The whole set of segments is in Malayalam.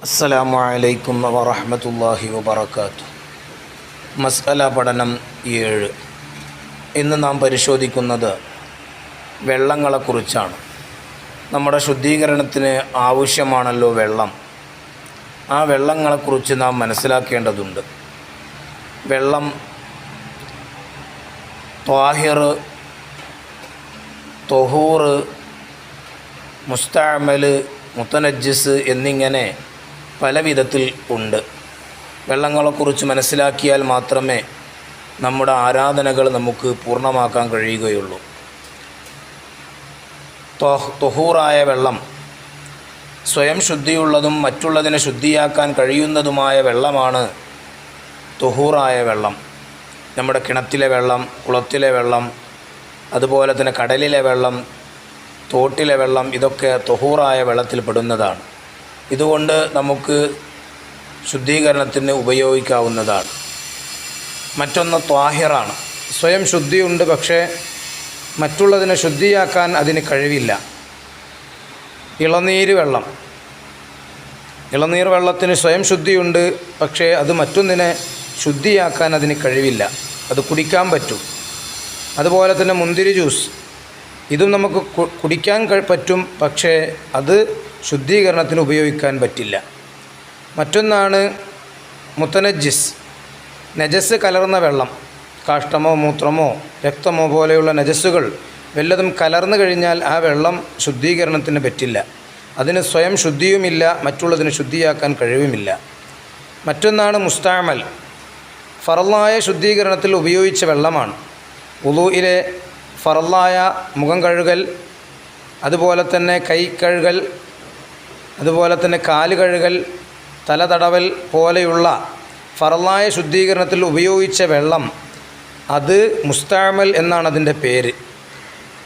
അസ്സലാമു അലൈക്കും വറഹ്മത്തുള്ളാഹി വബറകാതുഹു. മസ്അല പഠനം 7. ഇന്ന് നാം പരിശോധിക്കുന്നത് വെള്ളങ്ങളെക്കുറിച്ചാണ്. നമ്മുടെ ശുദ്ധീകരണത്തിന് ആവശ്യമാണല്ലോ വെള്ളം. ആ വെള്ളങ്ങളെക്കുറിച്ച് നാം മനസ്സിലാക്കേണ്ടതുണ്ട്. വെള്ളം ത്വാഹിർ, തൊഹൂർ, മുസ്തഅമൽ, മുതനജ്ജിസ് എന്നിങ്ങനെ പല വിധത്തിൽ ഉണ്ട്. വെള്ളങ്ങളെക്കുറിച്ച് മനസ്സിലാക്കിയാൽ മാത്രമേ നമ്മുടെ ആരാധനകൾ നമുക്ക് പൂർണ്ണമാക്കാൻ കഴിയുകയുള്ളൂ. തൊഹൂറായ വെള്ളം, സ്വയം ശുദ്ധിയുള്ളതും മറ്റുള്ളതിനെ ശുദ്ധിയാക്കാൻ കഴിയുന്നതുമായ വെള്ളമാണ് തൊഹൂറായ വെള്ളം. നമ്മുടെ കിണറ്റിലെ വെള്ളം, കുളത്തിലെ വെള്ളം, അതുപോലെ തന്നെ കടലിലെ വെള്ളം, തോട്ടിലെ വെള്ളം, ഇതൊക്കെ തൊഹൂറായ വെള്ളത്തിൽ പെടുന്നതാണ്. ഇതുകൊണ്ട് നമുക്ക് ശുദ്ധീകരണത്തിന് ഉപയോഗിക്കാവുന്നതാണ്. മറ്റൊന്ന് ത്വാഹിറാണ്. സ്വയം ശുദ്ധിയുണ്ട്, പക്ഷേ മറ്റുള്ളതിനെ ശുദ്ധിയാക്കാൻ അതിന് കഴിവില്ല. ഇളനീർ വെള്ളത്തിന് സ്വയം ശുദ്ധിയുണ്ട്, പക്ഷേ അത് മറ്റൊന്നിനെ ശുദ്ധിയാക്കാൻ അതിന് കഴിവില്ല. അത് കുടിക്കാൻ പറ്റും. അതുപോലെ തന്നെ മുന്തിരി ജ്യൂസ്, ഇതും നമുക്ക് കുടിക്കാൻ പറ്റും, പക്ഷേ അത് ശുദ്ധീകരണത്തിന് ഉപയോഗിക്കാൻ പറ്റില്ല. മറ്റൊന്നാണ് മുതനജ്ജിസ്, നജസ് കലർന്ന വെള്ളം. കാഷ്ടമോ മൂത്രമോ രക്തമോ പോലെയുള്ള നജസ്സുകൾ വല്ലതും കലർന്നു കഴിഞ്ഞാൽ ആ വെള്ളം ശുദ്ധീകരണത്തിന് പറ്റില്ല. അതിന് സ്വയം ശുദ്ധിയുമില്ല, മറ്റുള്ളതിന് ശുദ്ധിയാക്കാൻ കഴിവുമില്ല. മറ്റൊന്നാണ് മുസ്തഅമൽ, ഫറളായ ശുദ്ധീകരണത്തിൽ ഉപയോഗിച്ച വെള്ളമാണ്. വുളൂഇലെ ഫറളായ മുഖം കഴുകൽ, അതുപോലെ തന്നെ കൈ കഴുകൽ, അതുപോലെ തന്നെ കാല് കഴുകൽ, തല തടവൽ പോലെയുള്ള ഫറളായ ശുദ്ധീകരണത്തിൽ ഉപയോഗിച്ച വെള്ളം, അത് മുസ്തഅമൽ എന്നാണ് അതിൻ്റെ പേര്.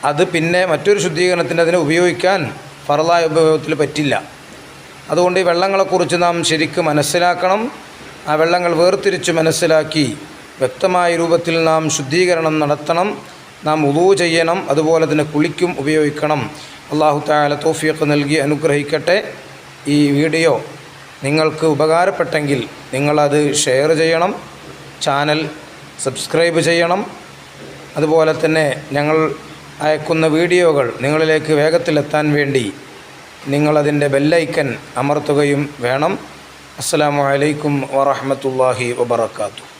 അത് പിന്നെ മറ്റൊരു ശുദ്ധീകരണത്തിന് അതിനെ ഉപയോഗിക്കാൻ ഫറളായ ഉപയോഗത്തിൽ പറ്റില്ല. അതുകൊണ്ട് ഈ വെള്ളങ്ങളെക്കുറിച്ച് നാം ശരിക്കും മനസ്സിലാക്കണം. ആ വെള്ളങ്ങൾ വേർതിരിച്ച് മനസ്സിലാക്കി വ്യക്തമായ രൂപത്തിൽ നാം ശുദ്ധീകരണം നടത്തണം. നാം വുളൂ ചെയ്യണം, അതുപോലെ തന്നെ കുളിക്കും ഉപയോഗിക്കണം. അല്ലാഹു തആല തൗഫീഖ് നൽകി അനുഗ്രഹിക്കട്ടെ. ഈ വീഡിയോ നിങ്ങൾക്ക് ഉപകാരപ്പെട്ടെങ്കിൽ നിങ്ങളത് ഷെയർ ചെയ്യണം, ചാനൽ സബ്സ്ക്രൈബ് ചെയ്യണം. അതുപോലെ തന്നെ ഞങ്ങൾ അയക്കുന്ന വീഡിയോകൾ നിങ്ങളിലേക്ക് വേഗത്തിലെത്താൻ വേണ്ടി നിങ്ങളതിൻ്റെ ബെല്ലൈക്കൻ അമർത്തുകയും വേണം. അസ്സലാമു അലൈക്കും വറഹ്മത്തുള്ളാഹി വബറകാതുഹു.